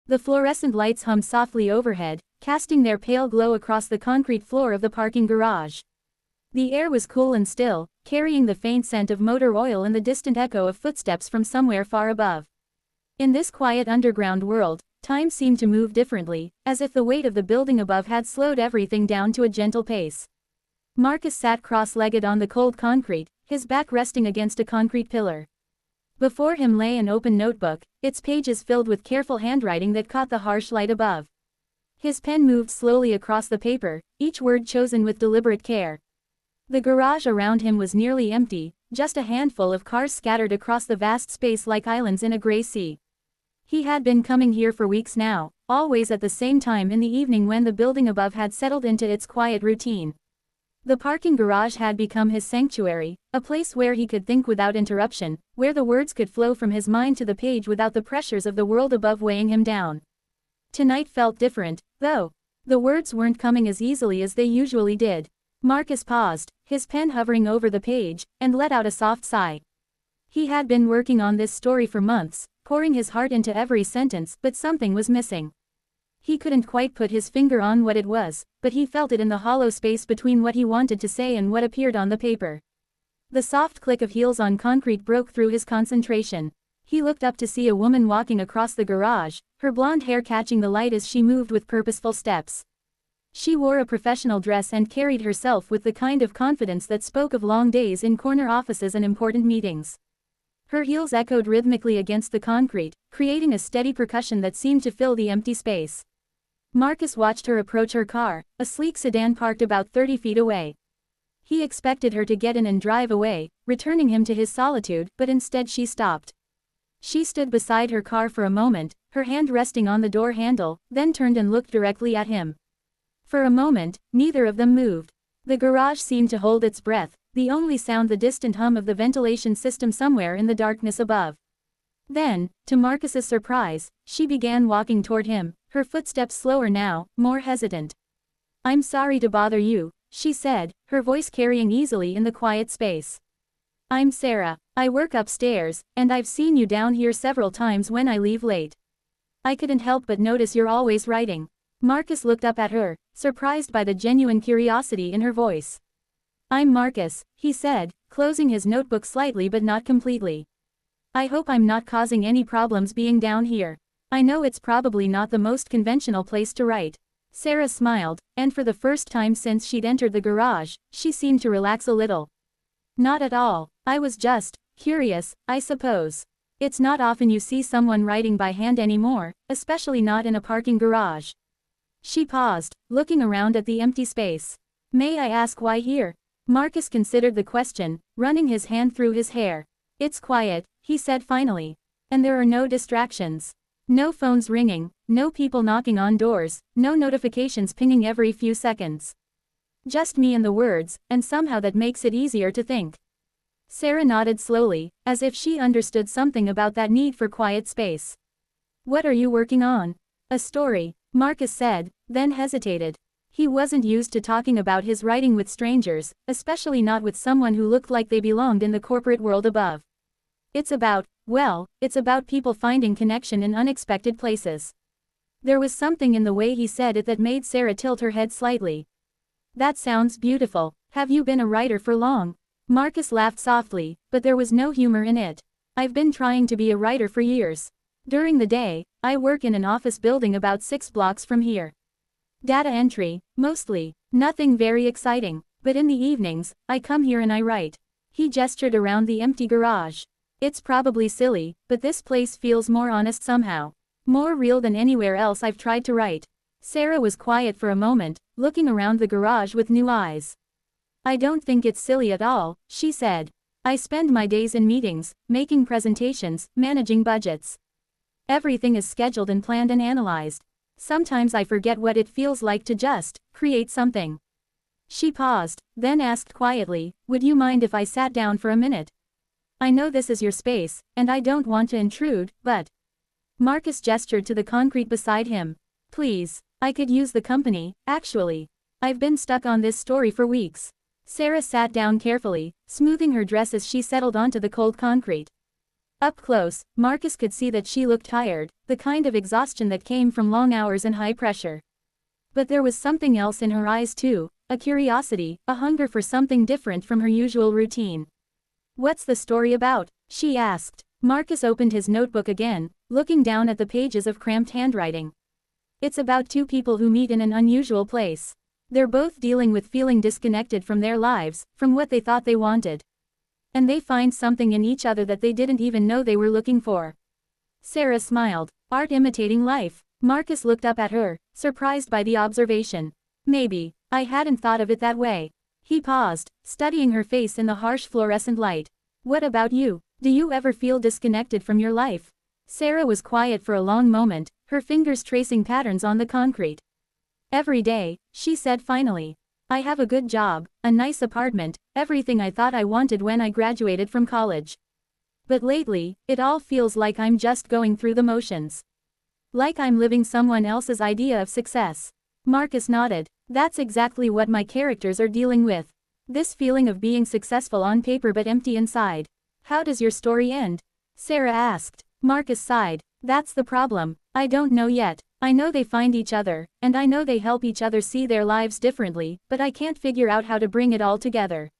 The fluorescent lights hummed softly overhead, casting their pale glow across the concrete floor of the parking garage. The air was cool and still, carrying the faint scent of motor oil and the distant echo of footsteps from somewhere far above. In this quiet underground world, time seemed to move differently, as if the weight of the building above had slowed everything down to a gentle pace. Marcus sat cross-legged on the cold concrete, his back resting against a concrete pillar. Before him lay an open notebook, its pages filled with careful handwriting that caught the harsh light above. His pen moved slowly across the paper, each word chosen with deliberate care. The garage around him was nearly empty, just a handful of cars scattered across the vast space like islands in a gray sea. He had been coming here for weeks now, always at the same time in the evening when the building above had settled into its quiet routine. The parking garage had become his sanctuary, a place where he could think without interruption, where the words could flow from his mind to the page without the pressures of the world above weighing him down. Tonight felt different, though. The words weren't coming as easily as they usually did. Marcus paused, his pen hovering over the page, and let out a soft sigh. He had been working on this story for months, pouring his heart into every sentence, but something was missing. He couldn't quite put his finger on what it was, but he felt it in the hollow space between what he wanted to say and what appeared on the paper. The soft click of heels on concrete broke through his concentration. He looked up to see a woman walking across the garage, her blonde hair catching the light as she moved with purposeful steps. She wore a professional dress and carried herself with the kind of confidence that spoke of long days in corner offices and important meetings. Her heels echoed rhythmically against the concrete, creating a steady percussion that seemed to fill the empty space. Marcus watched her approach her car, a sleek sedan parked about 30 feet away. He expected her to get in and drive away, returning him to his solitude, but instead she stopped. She stood beside her car for a moment, her hand resting on the door handle, then turned and looked directly at him. For a moment, neither of them moved. The garage seemed to hold its breath, the only sound the distant hum of the ventilation system somewhere in the darkness above. Then, to Marcus's surprise, she began walking toward him, her footsteps slower now, more hesitant. "I'm sorry to bother you," she said, her voice carrying easily in the quiet space. "I'm Sarah. I work upstairs, and I've seen you down here several times when I leave late. I couldn't help but notice you're always writing." Marcus looked up at her, surprised by the genuine curiosity in her voice. "I'm Marcus," he said, closing his notebook slightly but not completely. "I hope I'm not causing any problems being down here. I know it's probably not the most conventional place to write." Sarah smiled, and for the first time since she'd entered the garage, she seemed to relax a little. "Not at all. I was just curious, I suppose. It's not often you see someone writing by hand anymore, especially not in a parking garage." She paused, looking around at the empty space. "May I ask why here?" Marcus considered the question, running his hand through his hair. "It's quiet," he said finally. "And there are no distractions. No phones ringing, no people knocking on doors, no notifications pinging every few seconds. Just me and the words, and somehow that makes it easier to think." Sarah nodded slowly, as if she understood something about that need for quiet space. "What are you working on?" "A story," Marcus said, then hesitated. He wasn't used to talking about his writing with strangers, especially not with someone who looked like they belonged in the corporate world above. It's about people finding connection in unexpected places." There was something in the way he said it that made Sarah tilt her head slightly. "That sounds beautiful. Have you been a writer for long?" Marcus laughed softly, but there was no humor in it. "I've been trying to be a writer for years. During the day, I work in an office building about 6 blocks from here. Data entry, mostly. Nothing very exciting. But in the evenings, I come here and I write." He gestured around the empty garage. "It's probably silly, but this place feels more honest somehow. More real than anywhere else I've tried to write." Sarah was quiet for a moment, looking around the garage with new eyes. "I don't think it's silly at all," she said. "I spend my days in meetings, making presentations, managing budgets. Everything is scheduled and planned and analyzed. Sometimes I forget what it feels like to just create something." She paused, then asked quietly, "Would you mind if I sat down for a minute? I know this is your space, and I don't want to intrude, but..." Marcus gestured to the concrete beside him. "Please, I could use the company, actually. I've been stuck on this story for weeks." Sarah sat down carefully, smoothing her dress as she settled onto the cold concrete. Up close, Marcus could see that she looked tired, the kind of exhaustion that came from long hours and high pressure. But there was something else in her eyes too, a curiosity, a hunger for something different from her usual routine. "What's the story about?" she asked. Marcus opened his notebook again, looking down at the pages of cramped handwriting. "It's about two people who meet in an unusual place. They're both dealing with feeling disconnected from their lives, from what they thought they wanted. And they find something in each other that they didn't even know they were looking for." Sarah smiled. "Art imitating life." Marcus looked up at her, surprised by the observation. "Maybe. I hadn't thought of it that way." He paused, studying her face in the harsh fluorescent light. "What about you? Do you ever feel disconnected from your life?" Sarah was quiet for a long moment, her fingers tracing patterns on the concrete. "Every day," she said finally. "I have a good job, a nice apartment, everything I thought I wanted when I graduated from college. But lately, it all feels like I'm just going through the motions. Like I'm living someone else's idea of success." Marcus nodded. "That's exactly what my characters are dealing with. This feeling of being successful on paper but empty inside." "How does your story end?" Sarah asked. Marcus sighed. "That's the problem. I don't know yet. I know they find each other, and I know they help each other see their lives differently, but I can't figure out how to bring it all together."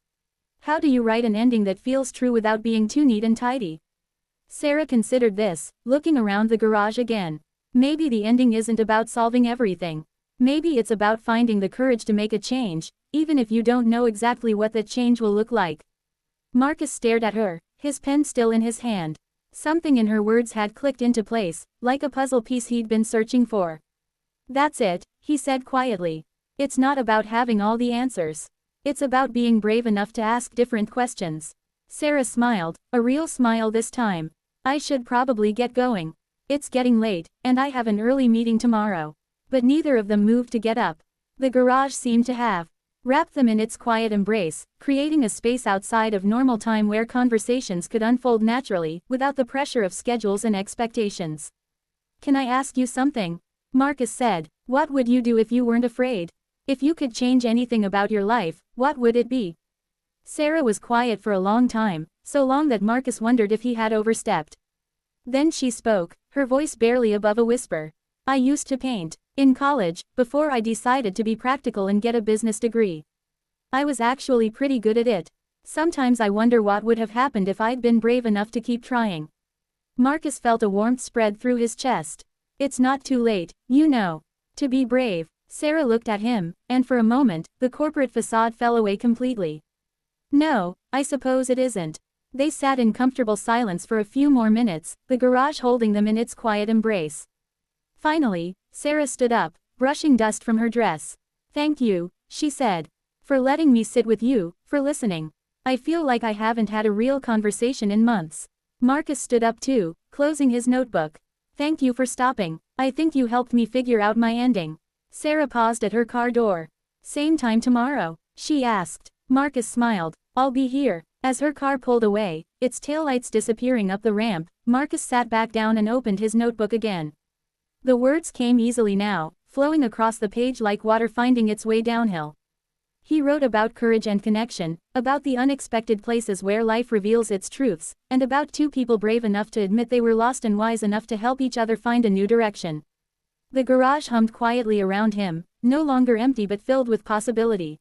"How do you write an ending that feels true without being too neat and tidy?" Sarah considered this, looking around the garage again. Maybe the ending isn't about solving everything. Maybe it's about finding the courage to make a change, even if you don't know exactly what that change will look like. Marcus stared at her, his pen still in his hand. Something in her words had clicked into place, like a puzzle piece he'd been searching for. "That's it," he said quietly. "It's not about having all the answers. It's about being brave enough to ask different questions." Sarah smiled, a real smile this time. "I should probably get going. It's getting late, and I have an early meeting tomorrow." But neither of them moved to get up. The garage seemed to have wrapped them in its quiet embrace, creating a space outside of normal time where conversations could unfold naturally, without the pressure of schedules and expectations. "Can I ask you something?" Marcus said. "What would you do if you weren't afraid? If you could change anything about your life, what would it be?" Sarah was quiet for a long time, so long that Marcus wondered if he had overstepped. Then she spoke, her voice barely above a whisper. "I used to paint. In college, before I decided to be practical and get a business degree. I was actually pretty good at it. Sometimes I wonder what would have happened if I'd been brave enough to keep trying." Marcus felt a warmth spread through his chest. "It's not too late, you know. To be brave." Sarah looked at him, and for a moment, the corporate facade fell away completely. "No, I suppose it isn't." They sat in comfortable silence for a few more minutes, the garage holding them in its quiet embrace. Finally, Sarah stood up, brushing dust from her dress. "Thank you," she said, "for letting me sit with you, for listening. I feel like I haven't had a real conversation in months." Marcus stood up too, closing his notebook. "Thank you for stopping. I think you helped me figure out my ending." Sarah paused at her car door. "Same time tomorrow?" she asked. Marcus smiled. "I'll be here." As her car pulled away, its taillights disappearing up the ramp, Marcus sat back down and opened his notebook again. The words came easily now, flowing across the page like water finding its way downhill. He wrote about courage and connection, about the unexpected places where life reveals its truths, and about two people brave enough to admit they were lost and wise enough to help each other find a new direction. The garage hummed quietly around him, no longer empty but filled with possibility.